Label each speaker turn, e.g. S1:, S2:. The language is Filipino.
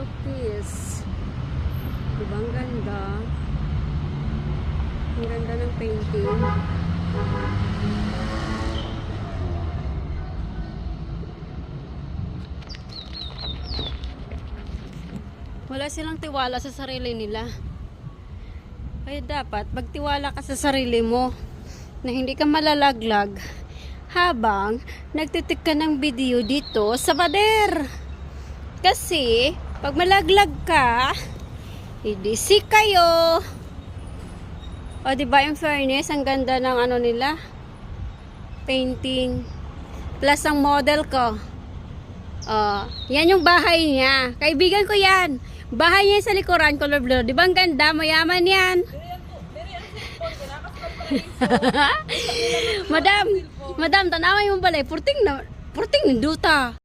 S1: Look this. Diba ang ganda? Ang ganda ng painting. Wala silang tiwala sa sarili nila. Kaya dapat magtiwala ka sa sarili mo na hindi ka malalaglag habang nagtitik ka ng video dito sa pader. Kasi pag malaglag ka, idisik kayo. O diba in fairness, ang ganda ng ano nila, painting. Plus ang model ko. Yan yung bahay niya. Kaibigan ko yan. Bahay niya sa likuran, color blue. Di ba ang ganda? Mayaman yan. Madam, tanawa yung balay. Purting ninduta.